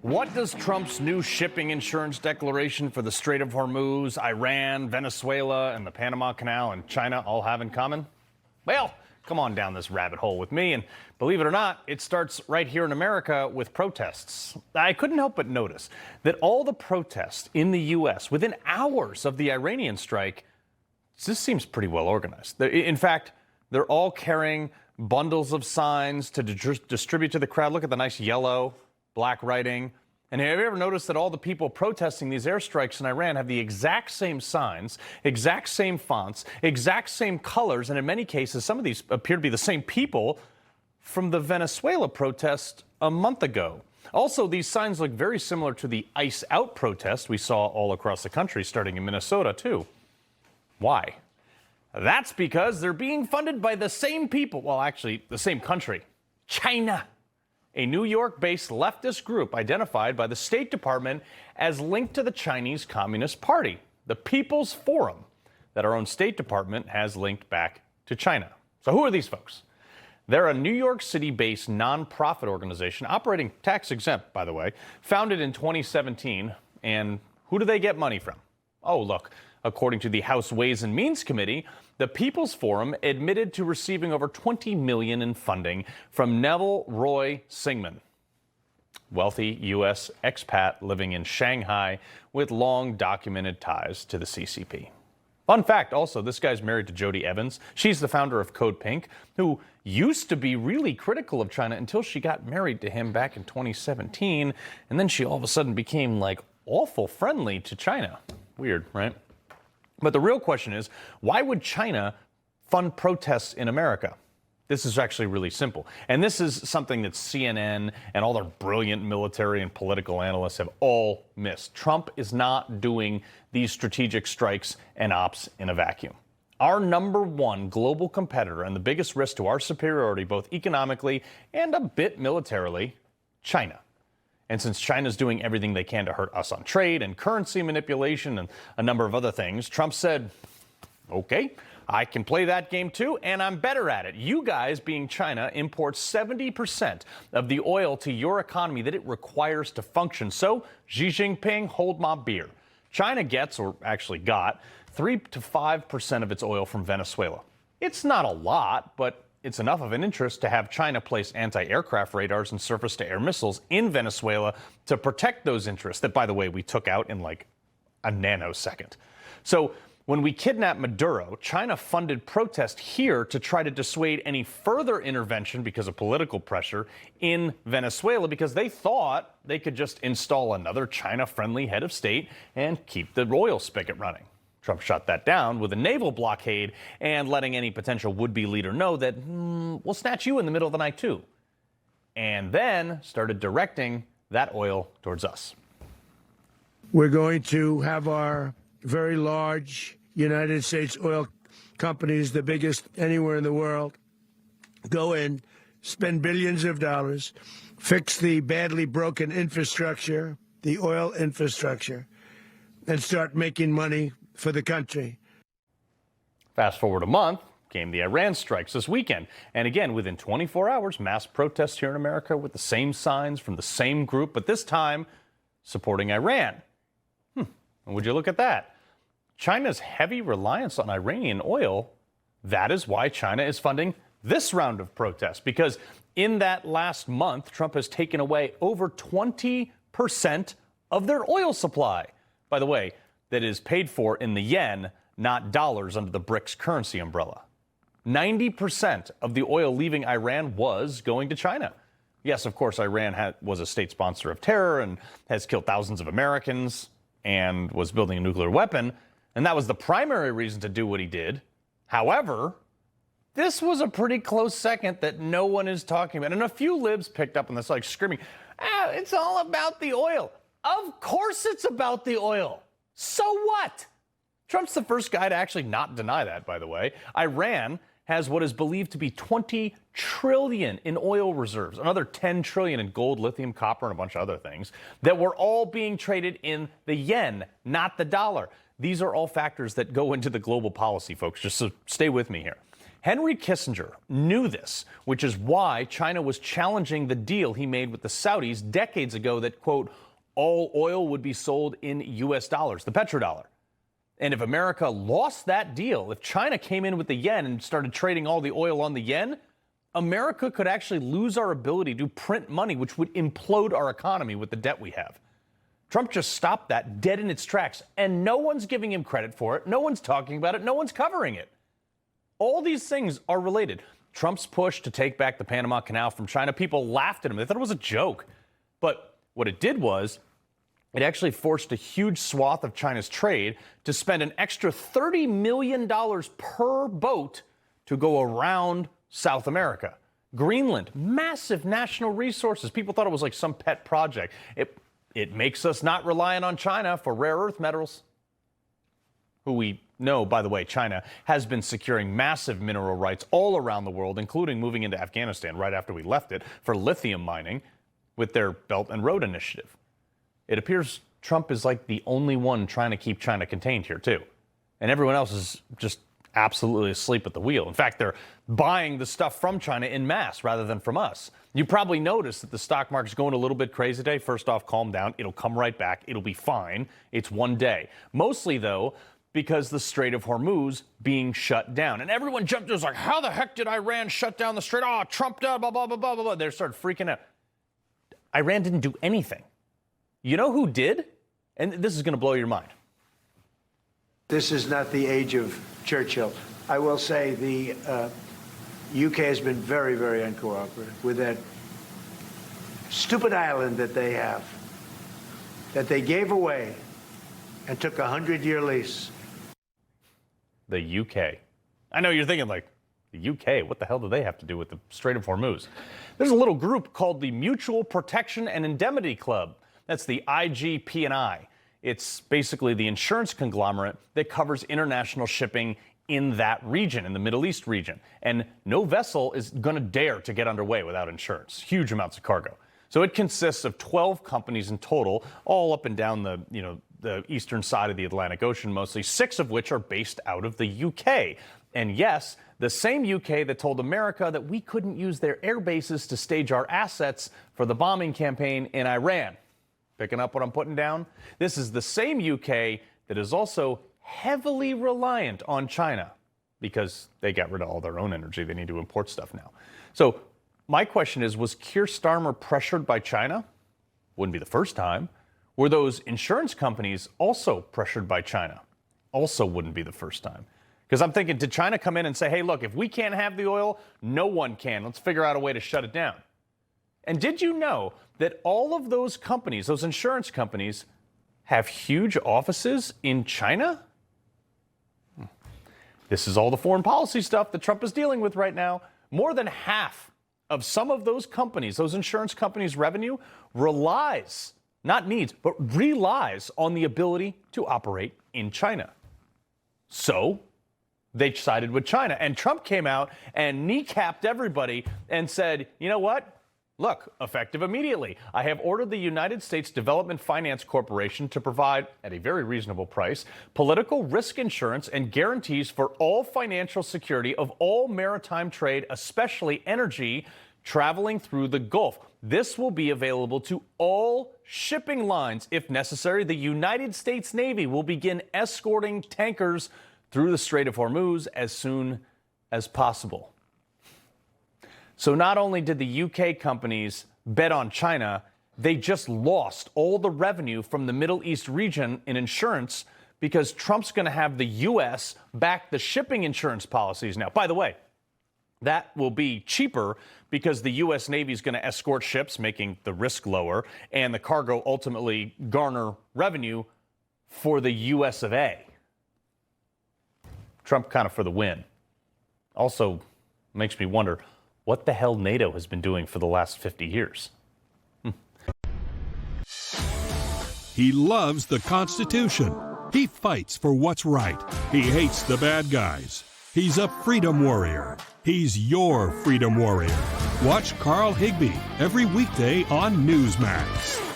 What does Trump's new shipping insurance declaration for the Strait of Hormuz, Iran, Venezuela, and the Panama Canal and China all have in common? Well, come on down this rabbit hole with me, and believe it or not, it starts right here in America with protests. I couldn't help but notice that all the protests in the U.S. within hours of the Iranian strike, this seems pretty well organized. In fact, they're all carrying bundles of signs to distribute to the crowd. Look at the nice yellow, black writing. And have you ever noticed that all the people protesting these airstrikes in Iran have the exact same signs, exact same fonts, exact same colors, and in many cases, some of these appear to be the same people from the Venezuela protest a month ago. Also, these signs look very similar to the ICE Out protest we saw all across the country, starting in Minnesota, too. Why? That's because they're being funded by the same people, well, actually, the same country, China. A New York-based leftist group identified by the State Department as linked to the Chinese Communist Party, the People's Forum, that our own State Department has linked back to China. So who are these folks? They're a New York City-based nonprofit organization, operating tax-exempt, by the way, founded in 2017. And who do they get money from? Oh, look, according to the House Ways and Means Committee, the People's Forum admitted to receiving over $20 million in funding from Neville Roy Singman, wealthy U.S. expat living in Shanghai with long documented ties to the CCP. Fun fact also, this guy's married to Jody Evans. She's the founder of Code Pink, who used to be really critical of China until she got married to him back in 2017. And then she all of a sudden became like awful friendly to China. Weird, right? But the real question is, why would China fund protests in America? This is actually really simple. And this is something that CNN and all their brilliant military and political analysts have all missed. Trump is not doing these strategic strikes and ops in a vacuum. Our number one global competitor and the biggest risk to our superiority, both economically and a bit militarily, China. And since China's doing everything they can to hurt us on trade and currency manipulation and a number of other things, Trump said, okay, I can play that game too, and I'm better at it. You guys, being China, import 70% of the oil to your economy that it requires to function. So, Xi Jinping, hold my beer. China gets, or actually got, 3 to 5% of its oil from Venezuela. It's not a lot, but it's enough of an interest to have China place anti-aircraft radars and surface-to-air missiles in Venezuela to protect those interests that, by the way, we took out in like a nanosecond. So when we kidnapped Maduro, China funded protest here to try to dissuade any further intervention because of political pressure in Venezuela, because they thought they could just install another China-friendly head of state and keep the oil spigot running. Trump shut that down with a naval blockade and letting any potential would-be leader know that we'll snatch you in the middle of the night too. And then started directing that oil towards us. We're going to have our very large United States oil companies, the biggest anywhere in the world, go in, spend billions of dollars, fix the badly broken infrastructure, the oil infrastructure, and start making money for the country. Fast forward a month, came the Iran strikes this weekend. And again, within 24 hours, mass protests here in America with the same signs from the same group, but this time supporting Iran. And would you look at that? China's heavy reliance on Iranian oil, that is why China is funding this round of protests. Because in that last month, Trump has taken away over 20% of their oil supply. By the way, that is paid for in the yen, not dollars under the BRICS currency umbrella. 90% of the oil leaving Iran was going to China. Yes, of course, Iran was a state sponsor of terror and has killed thousands of Americans and was building a nuclear weapon, and that was the primary reason to do what he did. However, this was a pretty close second that no one is talking about. And a few libs picked up on this, like screaming, it's all about the oil. Of course it's about the oil. So what? Trump's the first guy to actually not deny that, by the way. Iran has what is believed to be 20 trillion in oil reserves, another 10 trillion in gold, lithium, copper, and a bunch of other things that were all being traded in the yen, not the dollar. These are all factors that go into the global policy, folks. Just so stay with me here. Henry Kissinger knew this, which is why China was challenging the deal he made with the Saudis decades ago that, quote, all oil would be sold in U.S. dollars, the petrodollar. And if America lost that deal, if China came in with the yen and started trading all the oil on the yen, America could actually lose our ability to print money, which would implode our economy with the debt we have. Trump just stopped that dead in its tracks, and no one's giving him credit for it. No one's talking about it. No one's covering it. All these things are related. Trump's push to take back the Panama Canal from China, people laughed at him. They thought it was a joke. But what it did was it actually forced a huge swath of China's trade to spend an extra $30 million per boat to go around South America. Greenland, massive national resources. People thought it was like some pet project. It makes us not reliant on China for rare earth metals, who we know, by the way, China has been securing massive mineral rights all around the world, including moving into Afghanistan right after we left it for lithium mining with their Belt and Road Initiative. It appears Trump is like the only one trying to keep China contained here, too. And everyone else is just absolutely asleep at the wheel. In fact, they're buying the stuff from China en masse rather than from us. You probably noticed that the stock market's going a little bit crazy today. First off, calm down. It'll come right back. It'll be fine. It's one day. Mostly, though, because the Strait of Hormuz being shut down. And everyone jumped. It was like, how the heck did Iran shut down the Strait? Oh, Trump did, blah, blah, blah, blah, blah. They started freaking out. Iran didn't do anything. You know who did? And this is going to blow your mind. This is not the age of Churchill. I will say the UK has been very, very uncooperative with that stupid island that they have, that they gave away and took a 100-year lease. The UK. I know you're thinking, like, the UK, what the hell do they have to do with the Strait of Hormuz? There's a little group called the Mutual Protection and Indemnity Club. That's the IGP&I. It's basically the insurance conglomerate that covers international shipping in that region, in the Middle East region. And no vessel is going to dare to get underway without insurance. Huge amounts of cargo. So it consists of 12 companies in total, all up and down the eastern side of the Atlantic Ocean mostly, 6 of which are based out of the UK. And yes, the same UK that told America that we couldn't use their air bases to stage our assets for the bombing campaign in Iran. Picking up what I'm putting down? This is the same UK that is also heavily reliant on China because they got rid of all their own energy. They need to import stuff now. So my question is, was Keir Starmer pressured by China? Wouldn't be the first time. Were those insurance companies also pressured by China? Also wouldn't be the first time. Because I'm thinking, did China come in and say, hey, look, if we can't have the oil, no one can. Let's figure out a way to shut it down. And did you know that all of those companies, those insurance companies, have huge offices in China? This is all the foreign policy stuff that Trump is dealing with right now. More than half of some of those companies, those insurance companies' revenue relies, not needs, but relies on the ability to operate in China. So they sided with China. And Trump came out and kneecapped everybody and said, you know what? Look, effective immediately. I have ordered the United States Development Finance Corporation to provide, at a very reasonable price, political risk insurance and guarantees for all financial security of all maritime trade, especially energy, traveling through the Gulf. This will be available to all shipping lines. If necessary, the United States Navy will begin escorting tankers through the Strait of Hormuz as soon as possible. So not only did the UK companies bet on China, they just lost all the revenue from the Middle East region in insurance because Trump's going to have the U.S. back the shipping insurance policies now. By the way, that will be cheaper because the U.S. Navy is going to escort ships, making the risk lower, and the cargo ultimately garner revenue for the U.S. of A. Trump kind of for the win. Also makes me wonder what the hell NATO has been doing for the last 50 years. He loves the Constitution. He fights for what's right. He hates the bad guys. He's a freedom warrior. He's your freedom warrior. Watch Carl Higbie every weekday on Newsmax.